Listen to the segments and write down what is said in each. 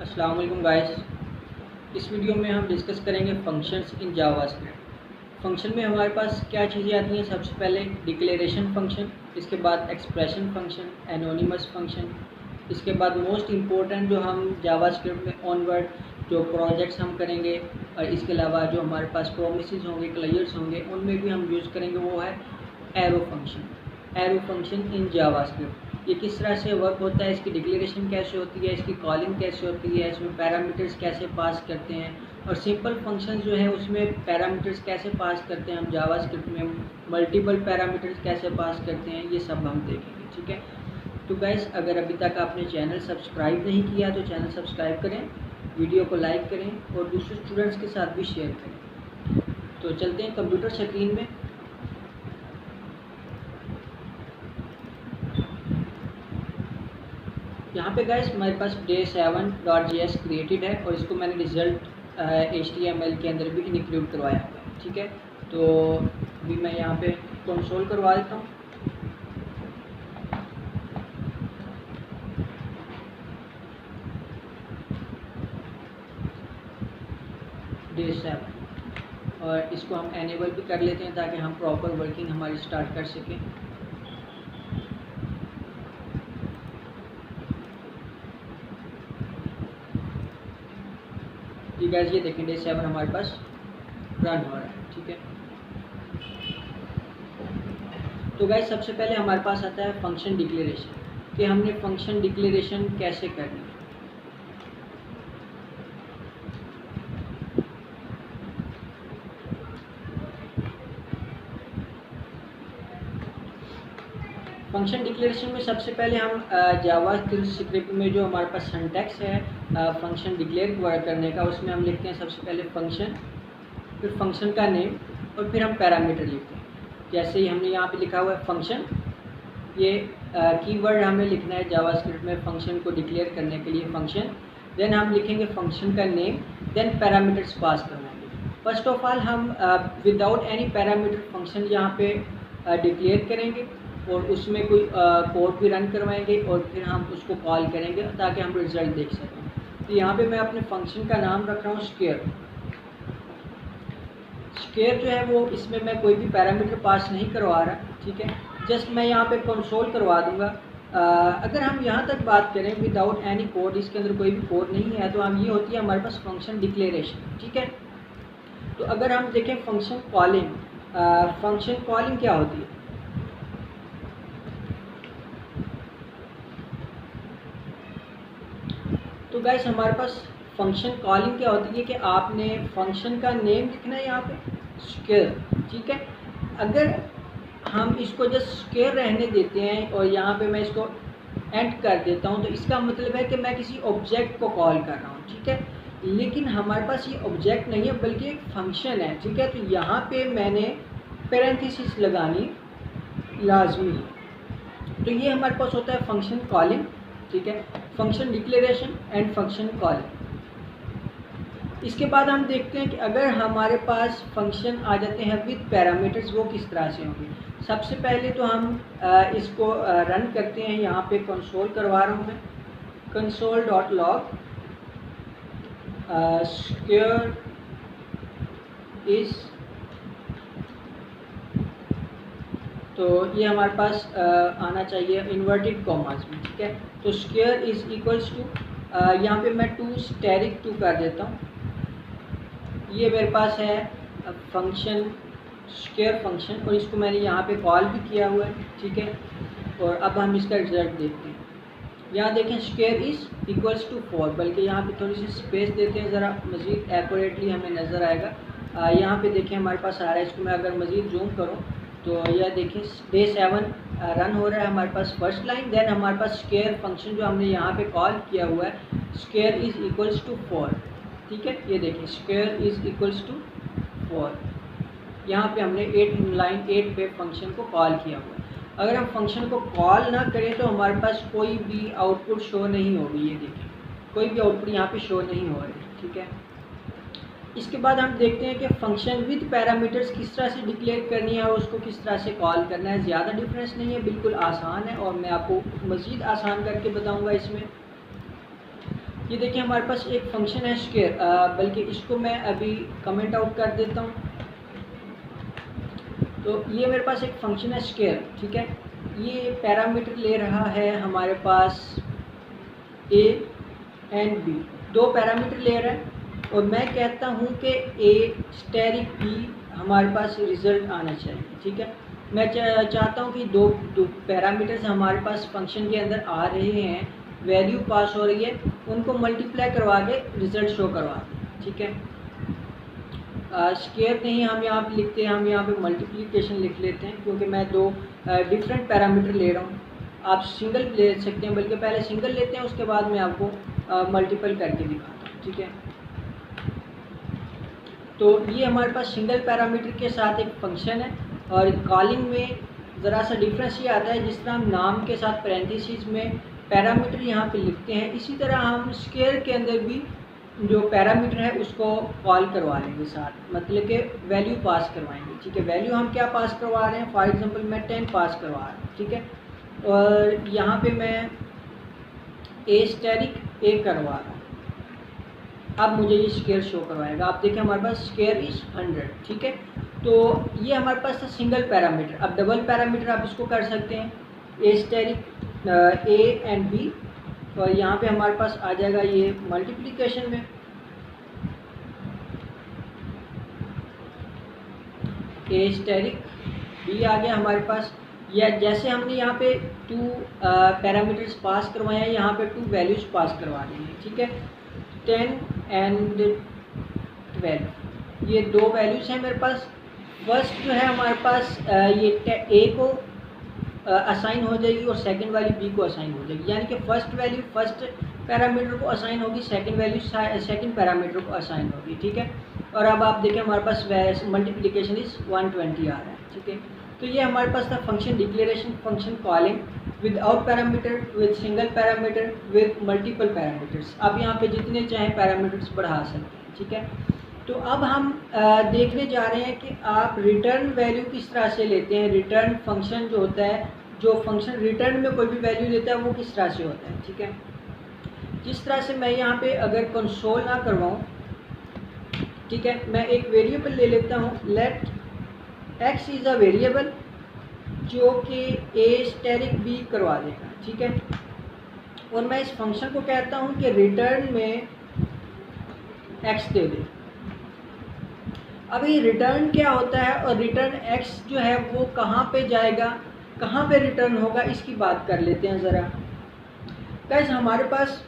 अस्सलाम वालेकुम गाइस। इस वीडियो में हम डिस्कस करेंगे फंक्शंस इन जावास्क्रिप्ट। फंक्शन में हमारे पास क्या चीज़ें आती हैं? सबसे पहले डिक्लेरेशन फंक्शन, इसके बाद एक्सप्रेशन फंक्शन, एनोनिमस फंक्शन, इसके बाद मोस्ट इम्पोर्टेंट जो हम जावास्क्रिप्ट में ऑनवर्ड जो प्रोजेक्ट्स हम करेंगे और इसके अलावा जो हमारे पास प्रोमिसेस होंगे, क्लायर्स होंगे, उनमें भी हम यूज़ करेंगे, वो है arrow function. Arrow function in JavaScript ये किस तरह से वर्क होता है, इसकी डिक्लेरेशन कैसे होती है, इसकी कॉलिंग कैसे होती है, इसमें पैरामीटर्स कैसे पास करते हैं, और सिंपल फंक्शंस जो है उसमें पैरामीटर्स कैसे पास करते हैं हम जावास्क्रिप्ट में, मल्टीपल पैरामीटर्स कैसे पास करते हैं, ये सब हम देखेंगे। ठीक है, तो गाइस अगर अभी तक आपने चैनल सब्सक्राइब नहीं किया तो चैनल सब्सक्राइब करें, वीडियो को लाइक करें और दूसरे स्टूडेंट्स के साथ भी शेयर करें। तो चलते हैं कंप्यूटर स्क्रीन में। यहाँ पे गाइस हमारे पास day7.js क्रिएटेड है और इसको मैंने रिजल्ट HTML के अंदर भी इंक्लूड करवाया हुआ है। ठीक है, तो अभी मैं यहाँ पे कंसोल करवा देता हूँ। day7 और इसको हम एनेबल भी कर लेते हैं ताकि हम प्रॉपर वर्किंग हमारी स्टार्ट कर सकें। जी गाइस ये देखें day7 हमारे पास रन हो रहा है। ठीक है, तो गाइस सबसे पहले हमारे पास आता है फंक्शन डिक्लेरेशन कि हमने फंक्शन डिक्लेरेशन कैसे करनी है। फंक्शन डिक्लेरेशन में सबसे पहले हम जावास्क्रिप्ट में जो हमारे पास सिंटैक्स है फंक्शन डिक्लेयर करने का, उसमें हम लिखते हैं सबसे पहले फंक्शन, फिर फंक्शन का नेम और फिर हम पैरामीटर लिखते हैं। जैसे ही हमने यहाँ पे लिखा हुआ है फंक्शन, ये कीवर्ड हमें लिखना है जावास्क्रिप्ट में फंक्शन को डिक्लेयर करने के लिए फंक्शन, देन हम लिखेंगे फंक्शन का नेम, देन पैरामीटर्स पास करवाएंगे। फर्स्ट ऑफ ऑल हम विदाउट एनी पैरामीटर फंक्शन यहाँ पे डिक्लेयर करेंगे और उसमें कोई कोड भी रन करवाएंगे और फिर हम उसको कॉल करेंगे ताकि हम रिजल्ट देख सकें। तो यहाँ पे मैं अपने फंक्शन का नाम रख रहा हूँ स्क्वायर। स्क्वायर जो है वो इसमें मैं कोई भी पैरामीटर पास नहीं करवा रहा। ठीक है, जस्ट मैं यहाँ पे कंसोल करवा दूँगा। अगर हम यहाँ तक बात करें विदाउट एनी कोड, इसके अंदर कोई भी कोड नहीं है, तो हम ये होती है हमारे पास फंक्शन डिक्लेरेशन। ठीक है, तो अगर हम देखें फंक्शन कॉलिंग, फंक्शन कॉलिंग क्या होती है? तो गाइस हमारे पास फंक्शन कॉलिंग क्या होती है कि आपने फंक्शन का नेम लिखना है यहाँ पे स्क्वायर। ठीक है, अगर हम इसको जस्ट स्क्वायर रहने देते हैं और यहाँ पे मैं इसको एंड कर देता हूँ, तो इसका मतलब है कि मैं किसी ऑब्जेक्ट को कॉल कर रहा हूँ। ठीक है, लेकिन हमारे पास ये ऑब्जेक्ट नहीं है बल्कि एक फंक्शन है। ठीक है, तो यहाँ पे मैंने पैरेंथेसिस लगानी लाजमी है। तो ये हमारे पास होता है फंक्शन कॉलिंग। ठीक है, function declaration and function calling. इसके बाद हम देखते हैं कि अगर हमारे पास फंक्शन आ जाते हैं विद पैरामीटर्स, वो किस तरह से होंगे। सबसे पहले तो हम इसको रन करते हैं। यहाँ पे कंसोल करवा रहा हूँ मैं, console.log स्क्वायर इज, तो ये हमारे पास आना चाहिए इन्वर्टेड कॉमास में। ठीक है, तो स्क्वायर इज इक्वल्स टू, यहाँ पे मैं 2 स्टेरिक 2 कर देता हूँ। ये मेरे पास है फंक्शन स्क्वायर फंक्शन और इसको मैंने यहाँ पे कॉल भी किया हुआ है। ठीक है, और अब हम इसका रिजल्ट देखते हैं। यहाँ देखें स्क्वायर इज इक्वल्स टू 4, बल्कि यहाँ पे थोड़ी सी स्पेस देते हैं, ज़रा मज़ीद एक्यूरेटली हमें नज़र आएगा। यहाँ पे देखें हमारे पास आ रहा है, इसको मैं अगर मज़ीद जूम करूँ तो यह देखिए day7 रन हो रहा है हमारे पास फर्स्ट लाइन, देन हमारे पास स्क्वायर फंक्शन जो हमने यहाँ पे कॉल किया हुआ है स्क्वायर इज इक्वल्स टू 4। ठीक है, ये देखिए स्क्वायर इज इक्वल्स टू 4, यहाँ पे हमने 8 लाइन 8 पे फंक्शन को कॉल किया हुआ है। अगर हम फंक्शन को कॉल ना करें तो हमारे पास कोई भी आउटपुट शो नहीं होगी। ये देखिए कोई भी आउटपुट यहाँ पे शो नहीं हो रही। ठीक है, इसके बाद हम देखते हैं कि फंक्शन विद पैरामीटर्स किस तरह से डिक्लेयर करनी है और उसको किस तरह से कॉल करना है। ज़्यादा डिफरेंस नहीं है, बिल्कुल आसान है और मैं आपको मज़ीद आसान करके बताऊंगा इसमें। ये देखिए हमारे पास एक फंक्शन है स्क्वायर, बल्कि इसको मैं अभी कमेंट आउट कर देता हूँ। तो ये मेरे पास एक फंक्शन है स्क्वायर, ठीक है। ये पैरामीटर ले रहा है हमारे पास a एंड b, दो पैरामीटर ले रहा है और मैं कहता हूँ कि a स्टेरिक b हमारे पास रिजल्ट आना चाहिए, ठीक है। मैं चाहता हूँ कि दो पैरामीटर्स हमारे पास फंक्शन के अंदर आ रहे हैं, वैल्यू पास हो रही है, उनको मल्टीप्लाई करवा के रिजल्ट शो करवा दें, ठीक है। स्क्वायर नहीं हम यहाँ पे लिखते हैं, हम यहाँ पे मल्टीप्लिकेशन लिख लेते हैं, क्योंकि मैं दो डिफरेंट पैरामीटर ले रहा हूँ। आप सिंगल ले सकते हैं, बल्कि पहले सिंगल लेते हैं, उसके बाद मैं आपको मल्टीपल करके दिखाता हूँ, ठीक है। तो ये हमारे पास सिंगल पैरामीटर के साथ एक फंक्शन है, और कॉलिंग में ज़रा सा डिफरेंस ये आता है, जिस तरह हम नाम के साथ पैरेंथेसिस में पैरामीटर यहाँ पे लिखते हैं, इसी तरह हम स्क्वायर के अंदर भी जो पैरामीटर है उसको कॉल करवा लेंगे साथ, मतलब कि वैल्यू पास करवाएंगे, ठीक है। वैल्यू हम क्या पास करवा रहे हैं, फॉर एग्जांपल मैं 10 पास करवा रहा हूँ, ठीक है। और यहाँ पे मैं a स्टेरिक a करवा रहा हूँ। अब मुझे ये स्क्वायर शो करवाएगा, आप देखें हमारे पास स्क्वायर इज 100, ठीक है। तो ये हमारे पास था सिंगल पैरामीटर। अब डबल पैरामीटर आप इसको कर सकते हैं, a asterisk a and b, और यहाँ पे हमारे पास आ जाएगा ये मल्टीप्लिकेशन में a स्टेरिक b आ गया हमारे पास। या जैसे हमने यहाँ पे 2 पैरामीटर्स पास करवाए हैं, यहाँ पे 2 वैल्यूज़ पास करवा देंगे, ठीक है। 10 एंड 12 ये दो वैल्यूज़ हैं मेरे पास। फर्स्ट जो है हमारे पास ये a को असाइन हो जाएगी और सेकंड वाली b को असाइन हो जाएगी, यानी कि फर्स्ट वैल्यू फर्स्ट पैरामीटर को असाइन होगी, सेकंड वैल्यू सेकंड पैरामीटर को असाइन होगी, ठीक है। और अब आप देखें हमारे पास मल्टीप्लिकेशन इज 120 आ रहा है, ठीक है। तो ये हमारे पास था function declaration, function calling without parameter, with single parameter, with multiple parameters. अब यहाँ पे जितने चाहें पैरामीटर्स बढ़ा सकते हैं, ठीक है। तो अब हम देखने जा रहे हैं कि आप रिटर्न वैल्यू किस तरह से लेते हैं। रिटर्न फंक्शन जो होता है, जो फंक्शन रिटर्न में कोई भी वैल्यू देता है वो किस तरह से होता है, ठीक है। जिस तरह से मैं यहाँ पे अगर कंसोल ना करवाऊँ, ठीक है, मैं एक वेरिएबल ले लेता हूँ, let x is a variable जो कि a स्टेरिक b करवा देगा, ठीक है। और मैं इस फंक्शन को कहता हूँ कि रिटर्न में x दे दे। अभी रिटर्न क्या होता है और रिटर्न x जो है वो कहाँ पे जाएगा, कहाँ पे रिटर्न होगा, इसकी बात कर लेते हैं ज़रा। गाइस हमारे पास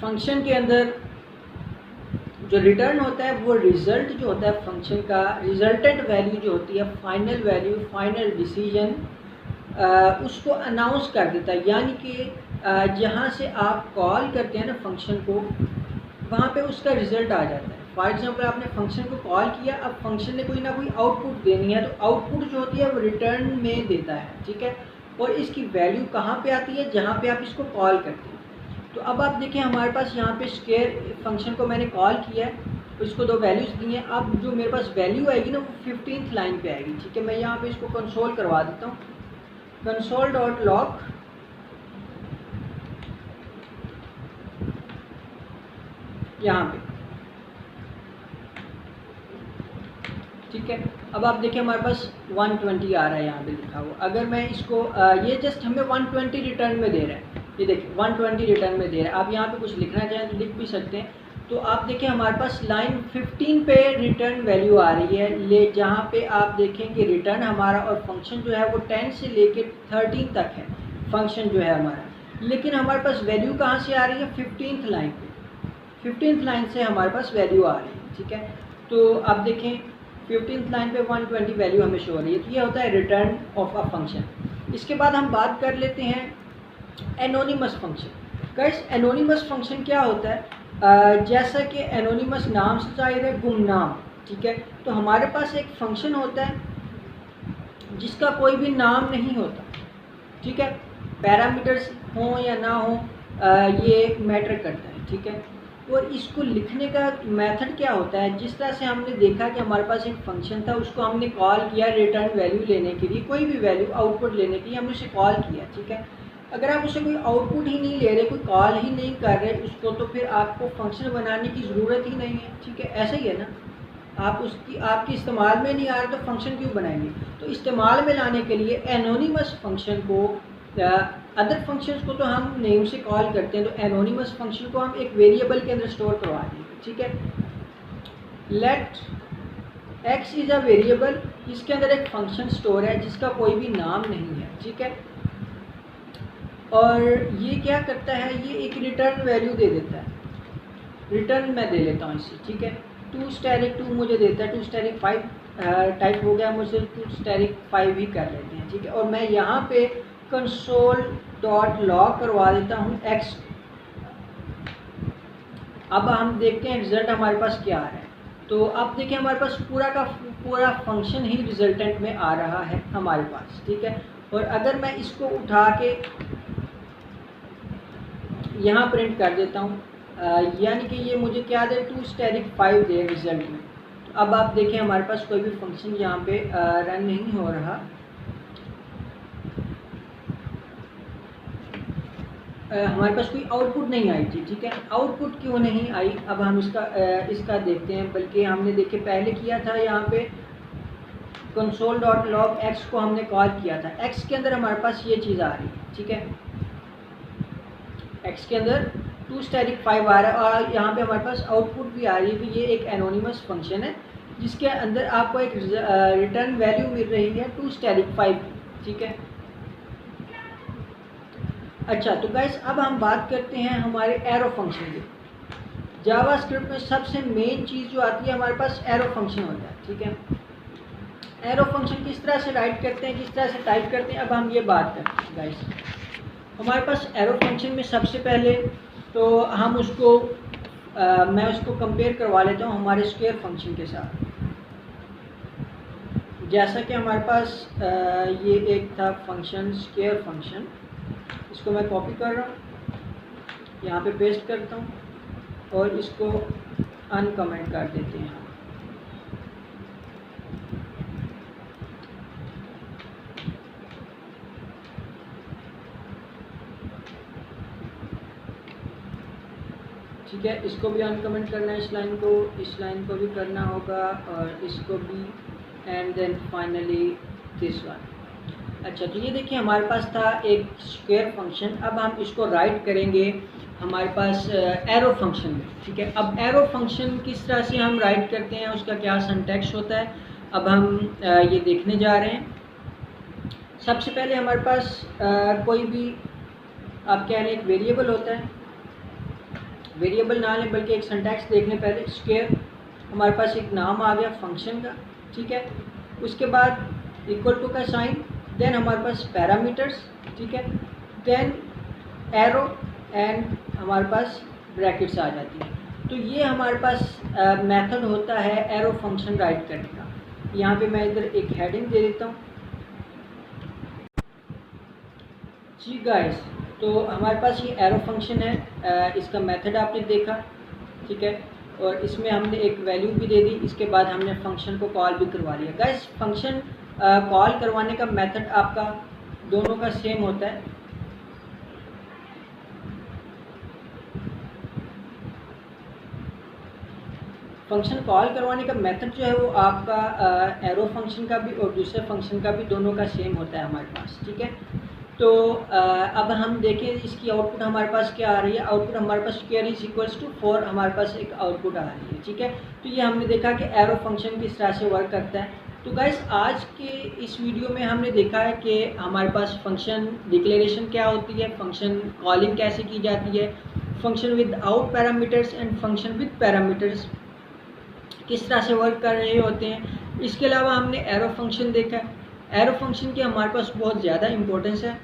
फंक्शन के अंदर जो रिटर्न होता है वो रिज़ल्ट जो होता है फंक्शन का, रिजल्टेंट वैल्यू जो होती है, फाइनल वैल्यू, फाइनल डिसीजन, उसको अनाउंस कर देता है। यानी कि जहाँ से आप कॉल करते हैं ना फंक्शन को, वहाँ पे उसका रिज़ल्ट आ जाता है। फॉर एग्जांपल आपने फंक्शन को कॉल किया, अब फंक्शन ने कोई ना कोई आउटपुट देनी है, तो आउटपुट जो होती है वो रिटर्न में देता है, ठीक है। और इसकी वैल्यू कहाँ पे आती है, जहाँ पे आप इसको कॉल करते हैं। तो अब आप देखें हमारे पास यहाँ पे स्क्वायर फंक्शन को मैंने कॉल किया है, इसको दो वैल्यूज़ दी हैं। अब जो मेरे पास वैल्यू आएगी ना वो 15th लाइन पे आएगी, ठीक है। मैं यहाँ पे इसको कंसोल करवा देता हूँ, कंसोल डॉट लॉग, यहाँ पे, ठीक है। अब आप देखें हमारे पास 120 आ रहा है यहाँ पे लिखा हुआ। अगर मैं इसको ये जस्ट हमें 120 रिटर्न में दे रहा है, ये देखिए 120 रिटर्न में दे रहा है। आप यहाँ पे कुछ लिखना चाहें तो लिख भी सकते हैं। तो आप देखें हमारे पास लाइन 15 पे रिटर्न वैल्यू आ रही है, जहाँ पे आप देखें कि रिटर्न हमारा और फंक्शन जो है वो 10 से लेके 13 तक है फंक्शन जो है हमारा, लेकिन हमारे पास वैल्यू कहाँ से आ रही है, 15th लाइन पे, 15th लाइन से हमारे पास वैल्यू आ रही है, ठीक है। तो आप देखें 15th लाइन पे 120 वैल्यू हमें शो हो रही है। तो ये होता है रिटर्न ऑफ अ फंक्शन। इसके बाद हम बात कर लेते हैं anonymous function. Guys anonymous function क्या होता है, जैसा कि एनोनिमस नाम से जाहिर है, गुमनाम, ठीक है। तो हमारे पास एक फंक्शन होता है जिसका कोई भी नाम नहीं होता, ठीक है। पैरामीटर्स हों या ना हो ये मैटर करता है, ठीक है। और इसको लिखने का मेथड क्या होता है, जिस तरह से हमने देखा कि हमारे पास एक फंक्शन था, उसको हमने कॉल किया रिटर्न वैल्यू लेने के लिए, कोई भी वैल्यू आउटपुट लेने के लिए हमने उसे कॉल किया, ठीक है। अगर आप उससे कोई आउटपुट ही नहीं ले रहे, कोई कॉल ही नहीं कर रहे उसको, तो फिर आपको फंक्शन बनाने की ज़रूरत ही नहीं है। ठीक है, ऐसा ही है ना, आप उसकी आपकी इस्तेमाल में नहीं आ रहा तो फंक्शन क्यों बनाएंगे। तो इस्तेमाल में लाने के लिए एनोनिमस फंक्शन को, अदर फंक्शंस को तो हम नेम से कॉल करते हैं, तो एनोनिमस फंक्शन को हम एक वेरिएबल के अंदर स्टोर करवा देंगे। ठीक है, let x is a variable, इसके अंदर एक फंक्शन स्टोर है जिसका कोई भी नाम नहीं है। ठीक है, और ये क्या करता है, ये एक रिटर्न वैल्यू दे देता है। रिटर्न मैं दे लेता हूँ इसे। ठीक है, 2 स्टैरिक 2 मुझे देता है, 2 स्टैरिक 5 टाइप हो गया, मुझे 2 स्टैरिक 5 ही कर लेते हैं। ठीक है, और मैं यहाँ पे कंसोल डॉट लॉग करवा देता हूँ एक्स। अब हम देखते हैं रिज़ल्ट हमारे पास क्या आ रहा है। तो अब देखिए हमारे पास पूरा का पूरा फंक्शन ही रिजल्टेंट में आ रहा है हमारे पास। ठीक है, और अगर मैं इसको उठा के यहाँ प्रिंट कर देता हूँ, यानी कि ये मुझे क्या दे, 2 स्टैरिक 5 दे रिज़ल्ट में। तो अब आप देखें हमारे पास कोई भी फंक्शन यहाँ पे रन नहीं हो रहा। हमारे पास कोई आउटपुट नहीं आई थी। ठीक है, आउटपुट क्यों नहीं आई, अब हम इसका देखते हैं। बल्कि हमने देखे पहले किया था, यहाँ पे कंसोल डॉट लॉग एक्स को हमने कॉल किया था, एक्स के अंदर हमारे पास ये चीज़ आ रही है। ठीक है, एक्स के अंदर 2 स्टैरिक 5 आ रहा है, और यहाँ पे हमारे पास आउटपुट भी आ रही है कि ये एक एनोनिमस फंक्शन है जिसके अंदर आपको एक रिटर्न वैल्यू मिल रही है 2 स्टैरिक 5। ठीक है, अच्छा तो गाइस अब हम बात करते हैं हमारे एरो फंक्शन की। जावास्क्रिप्ट में सबसे मेन चीज़ जो आती है हमारे पास एरो फंक्शन होता है। ठीक है, एरो फंक्शन किस तरह से राइट करते हैं, किस तरह से टाइप करते हैं, अब हम ये बात करते हैं गाइस। हमारे पास एरो फंक्शन में सबसे पहले तो हम उसको मैं उसको कंपेयर करवा लेता हूँ हमारे स्क्वायर फंक्शन के साथ। जैसा कि हमारे पास ये एक था फंक्शन स्क्वायर फंक्शन, इसको मैं कॉपी कर रहा हूँ, यहाँ पे पेस्ट करता हूँ और इसको अनकमेंट कर देते हैं। ठीक है, इसको भी अनकमेंट करना है, इस लाइन को भी करना होगा, और इसको भी, and then finally this one. अच्छा तो ये देखिए हमारे पास था एक स्क्वायर फंक्शन, अब हम इसको राइट करेंगे हमारे पास एरो फंक्शन में। ठीक है, अब एरो फंक्शन किस तरह से हम राइट करते हैं, उसका क्या सिंटैक्स होता है, अब हम ये देखने जा रहे हैं। सबसे पहले हमारे पास कोई भी आप कह रहे हैं एक वेरिएबल होता है, वेरिएबल ना लें बल्कि एक सिंटैक्स देखने पहले। स्क्वायर हमारे पास एक नाम आ गया फंक्शन का। ठीक है, उसके बाद इक्वल टू का साइन, देन हमारे पास पैरामीटर्स। ठीक है, देन एरो, एंड हमारे पास ब्रैकेट्स आ जाती हैं। तो ये हमारे पास मेथड होता है एरो फंक्शन राइट करने का। यहाँ पे मैं इधर एक हेडिंग दे देता हूँ। जी गाइस, तो हमारे पास ये एरो फंक्शन है, इसका मेथड आपने देखा। ठीक है, और इसमें हमने एक वैल्यू भी दे दी, इसके बाद हमने फंक्शन को कॉल भी करवा लिया। गाइस फंक्शन कॉल करवाने का मेथड आपका दोनों का सेम होता है। फंक्शन कॉल करवाने का मेथड जो है वो आपका एरो फंक्शन का भी और दूसरे फंक्शन का भी दोनों का सेम होता है हमारे पास। ठीक है, तो अब हम देखें इसकी आउटपुट हमारे पास क्या आ रही है। आउटपुट हमारे पास स्क्वायर इज इक्वल्स टू 4 हमारे पास एक आउटपुट आ रही है। ठीक है, तो ये हमने देखा कि एरो फंक्शन किस तरह से वर्क करता है। तो गाइस आज के इस वीडियो में हमने देखा है कि हमारे पास फंक्शन डिक्लेरेशन क्या होती है, फंक्शन कॉलिंग कैसे की जाती है, function with out parameters and function with parameters किस तरह से वर्क कर रहे होते हैं। इसके अलावा हमने एरो फंक्शन देखा है। एरो फंक्शन की हमारे पास बहुत ज़्यादा इम्पोर्टेंस है,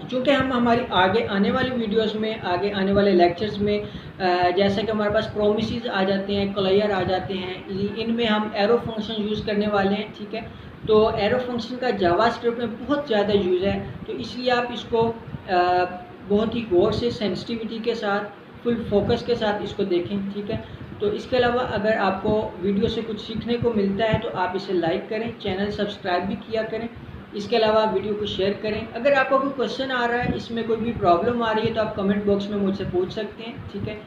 चूँकि हम हमारी आगे आने वाली वीडियोस में, आगे आने वाले लेक्चर्स में जैसा कि हमारे पास प्रोमिसेस आ जाते हैं, क्लियर आ जाते हैं, इनमें हम एरो फंक्शन यूज़ करने वाले हैं। ठीक है, तो एरो फंक्शन का जावास्क्रिप्ट में बहुत ज़्यादा यूज़ है, तो इसलिए आप इसको बहुत ही गौर से, सेंसिटिविटी के साथ, फुल फोकस के साथ इसको देखें। ठीक है, तो इसके अलावा अगर आपको वीडियो से कुछ सीखने को मिलता है तो आप इसे लाइक करें, चैनल सब्सक्राइब भी किया करें। इसके अलावा वीडियो को शेयर करें। अगर आपको कोई क्वेश्चन आ रहा है, इसमें कोई भी प्रॉब्लम आ रही है, तो आप कमेंट बॉक्स में मुझसे पूछ सकते हैं, ठीक है।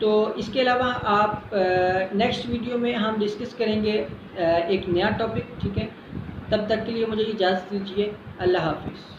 तो इसके अलावा आप नेक्स्ट वीडियो में हम डिस्कस करेंगे एक नया टॉपिक, ठीक है। तब तक के लिए मुझे इजाज़त दीजिए। अल्लाह हाफिज़।